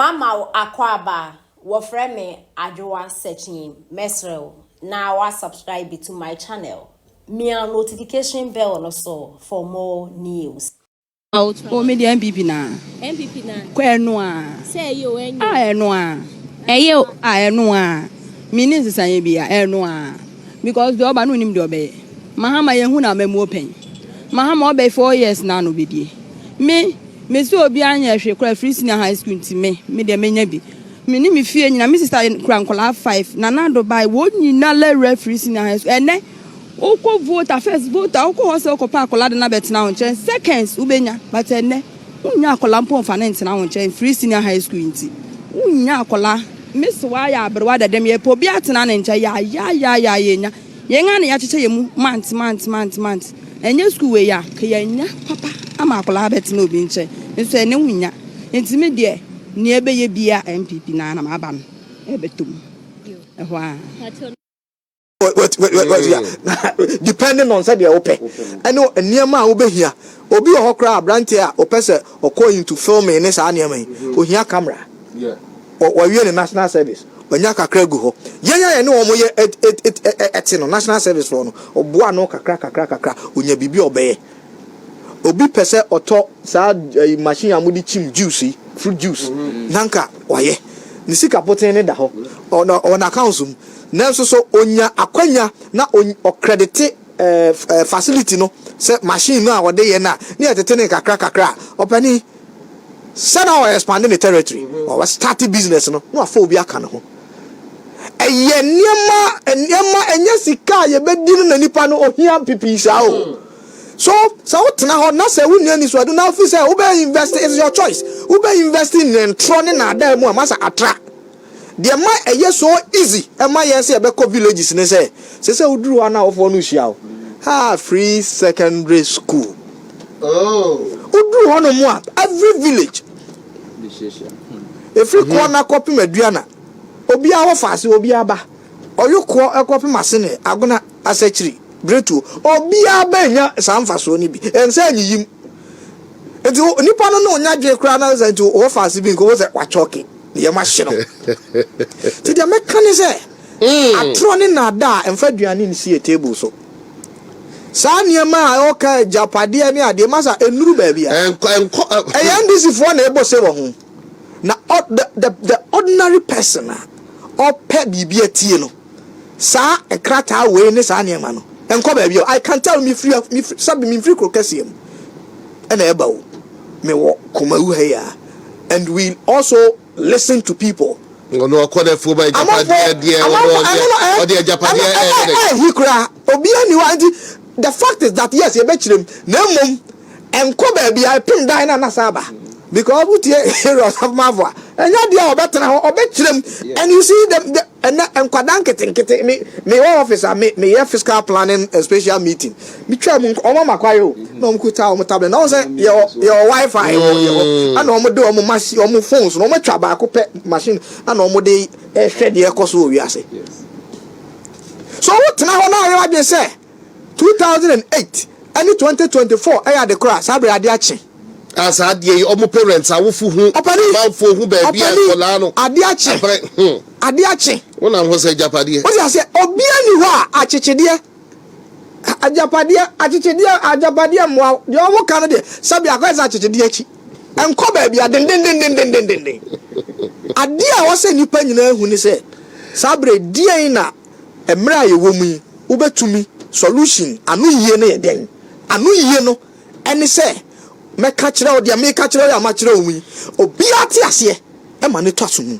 Mama Akwaba, wo friend me Adwoa searching Mesrel. Now I subscribe to my channel. Me a notification bell also for more news. Out o me the MPP na. MPP na. Kwenu a. Say you enyo. Enu a. Eye enu a. Mini sisanye bia enu a. Because the oba no nim the obey. Mahama ye hu na memu open. Mahama obey 4 years na no bedie. Me so obi anya hwe kra free senior high school nti me de menya bi. Me ni me fie nyina me sister kra nkola 5 na na do bai wo nyina le referee senior high school ene oko vote first vote oko ho se oko pa akola de na betina won chen seconds ubenya but ene unya akola mpo mfa na ntina won chen free senior high school nti unya akola miss wa ya aberwa da dem ye po bi atena na ncha ya yenya yenga na ya cheche yemu month enye school we ya ke yenya papa ama akola betina obi nche nso ene unya nti me de ni ebe ye bia MPP na na maba no ebetum ehwa what depending on say they open I know niema wo behia obi o hokra brante a opese okọ into filming ne sa niema ohia camera o wie ne national service onya kakra gu ho yenya ne omo ye eti no national service for no oboa no kakra onya bibi obeye obi pese oto sa machine amudi chim juice fruit juice nanka waye ni sika poten ne da ho on account nanso so onya akwanya na o credit facility no se machine no a wode ye na ne etete ne kakra opani sana o expand the territory or start business no afọ obi aka ne ho eye niema enya sika ye bedi no na nipa no ohia pipi sa o so tena ho na se wunni ani so adu na office e ube invest is your choice ube invest in trone na ada mu amasa atra de ma eye so easy e ma ye se e be ko villages ne se uduru ana ofo no hia o free secondary school uduru ho no mu a every village every corner copy maduana obi a wo faase obi aba oyuko ekopi masene agona asechiri bretu obi abenya samfaso ni bi ense anyiyim enti nipa no nya dwe kra na ze enti wo faase bi nko wo se wachoke ye ma hye no ti de mekanize atroni na da emfa duane ni sie table so sa niema a oka japade ni ade masa enuru ba bia ndc fo na ebo se wo ho na the ordinary person or pet bibia tie no sa ekrata we ne sa niema no enko ba bia I can tell me free sabi me free krokasiem ena eba wo me wo komawu ha ya and we also listen to people no akode fo ba japade dia o dia japade obi ani wa the fact is that yes ye be chirem na mom enko ba bia pin dan na saba because what heroes of Mava and you better and you see them and enquadanketing me officer me fiscal planning a special meeting me try makwayo no mkuta o tablet no say your Wi-Fi and no do o machine o phones no matwa ba ko machine and no dey hwe de ekoso wi ase so what na ho na you say 2008 and 2024 I had the cross sabre ade achi as adie omo parents awofu hu manfo hu ba bia kola no ade achi wona ho se japade o say obi ani ho a achechede ajapade mo de omo kan de sabi akwesa achechede achi enko ba bia den ade a wo se nipa nyina hu ni se sabre die na emra ye wo mu ubetumi solution anu yie na ye den anu yie no eni se me catch o dia me catch ya ma kire omu obi ate ase e ma ne twaso mu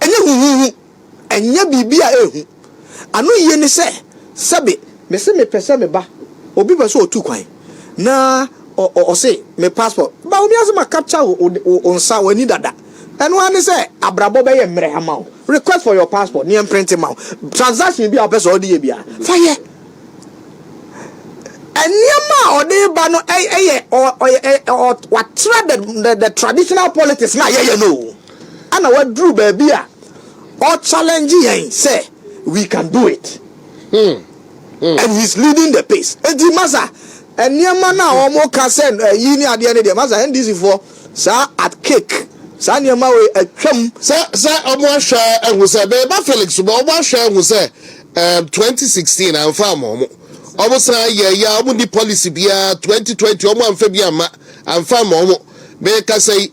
enye huhu enye bibia ehu anu ye ni se sabe me se me pese me ba obi pese otu kwan na o se me passport ba obi ase ma capture o nsa wani dada enu ani se abrabo be ye mre ama o request for your passport ni print ma transaction bi a pese o de bia fire Anyama or de bano what the traditional politics na ye no. And what drew baby or challenge say we can do it. And he's leading the pace. And the masa anyama na omo can send yini at the end of the masa and this is for sir at cake saa nneɛma we atwam sɛ ɔmo ahwɛ ɛho sɛ bɛɛba Felix ba ɔmo ahwɛ ɛho sɛ 2016 amfa ma ɔmo san yɛ ɔmo di policy bia 2020 ɔmo amfa bi amfa ma ɔmo bɛka sɛ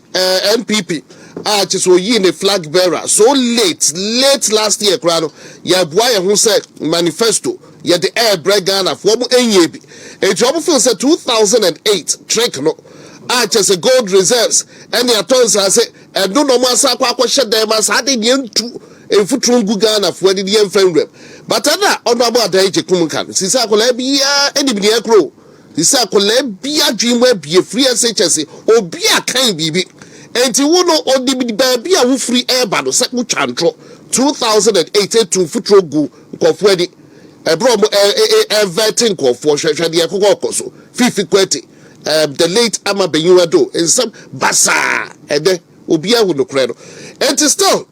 NPP a kyɛ sɛ oyi ne flag bearer so late last year koraa no yɛboa yɛ ho sɛ manifesto yɛde airbrɛ Ghana fo ɔmo ɛnyɛ bi enti ɔmo feel sɛ 2008 trick no a kyɛ sɛ gold reserves ɛne atɔn saa sɛ ɛno na ɔmo asa akɔhyɛ dan ma saa de deɛ ntu efuturo ngu Ghana fo de deɛ mfa nwuram but ɛna ɔno abo adan gye kum ka no sisi akɔla biya ɛde bi deɛ kuro sisi akɔla biya dwimu abie free SHS obi akan bibi enti wo no odi bi baabi a wo free ɛba no sɛ wo twantro 2008 etu futuro gu nkɔfo adi ɛbro mo everting nkɔfo hwehwɛ deɛ kokɔ so fifi kwati the late Ama Benyuado in some basa ede obi ahu no kra no enti still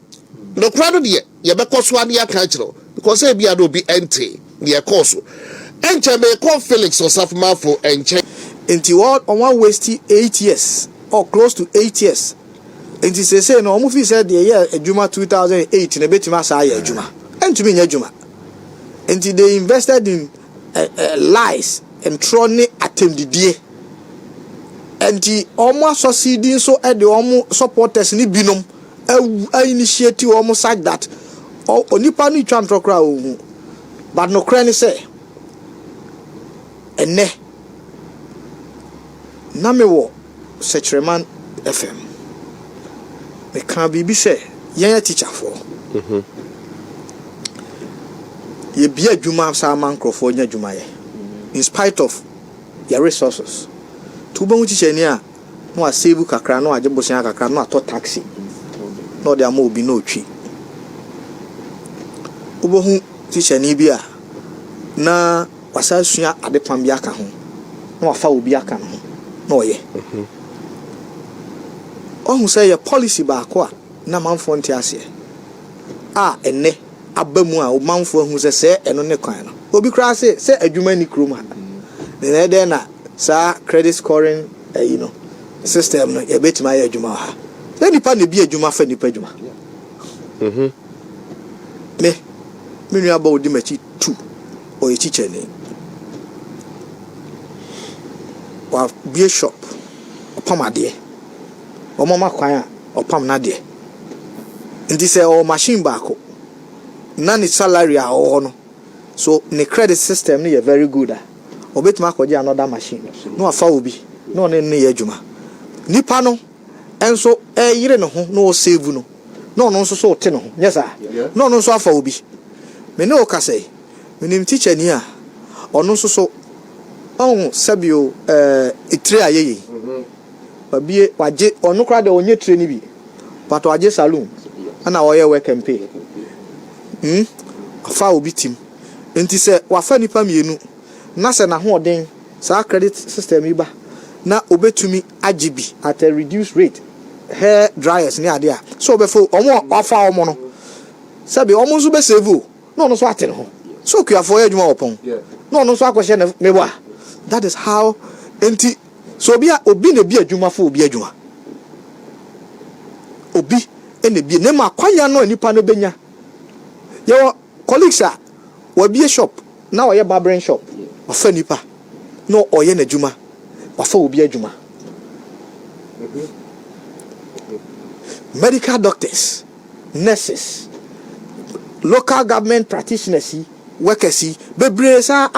no kra no de ye be koso ade aka kyerɛ because e bia no obi ente de course enche me call Felix Osafmafo enche enti what on one waste 8 years or close to 8 years enti say no omo fi say de ye adwuma 2008 na betima sa ya adwuma entumi nya adwuma enti they invested in lies and trone atemdidie enti omo succeeding so e de omo supporters ni binom initiative omo such that onipa ni twa ntrokra ohu but no kra ni say ene na me wo Sechereman FM me kan bibi say yen teacher for ye bia adwuma sa mankrofo nya adwuma ye in spite of your resources tuba hu teacher ni a no a save kakra no agye bosia kakra no ato taxi no de ama obi no twi ubo hu teacher ni bia na wasa sua adepam bia ka ho na wafa obi aka no no ye ohun say your policy ba ko a na manfo nti ase a enne abamu a manfo hu se eno ne kwan no obi kra se adwuma ni krom ha ne de na sa credit scoring system no ye betima ya adwuma ha se nipa ne bi adwuma fa nipa adwuma me nua ba odi machi 2 o ye teacher ni wa be shop opam ade o mama kwan a opam na de ndi se o machine back na ni salary a o no so ne credit system ni very good obetima akoje another machine no afa obi no ne ye adwuma nipa no enso yire ne ho no save no no nso so te no ho yes sir no nso afa obi me ne o ka say me nim teacher ni a ono nso so on sabio etire ayeye babie waje ono kra de onye tire ni bi but waje saloon ana oye work and pay afa obi tim enti se wafa nipa mienu na se na ho oden sa credit system iba na obetumi agibi at a reduced rate hair dryers ni ade a so obefo omo afa omo no sabe omo nso be save no so ate no so kuafo ya adwuma opon no so akwhye na meba that is how enti so obi na bi adwuma fo obi adwuma obi ene bi ne ma kwanya no nipa no benya your colleagues are we shop now oye barbering shop ofa nipa no oye na adwuma ofa obi adwuma medical doctors, nurses, local government practitioners, workers, bebree sa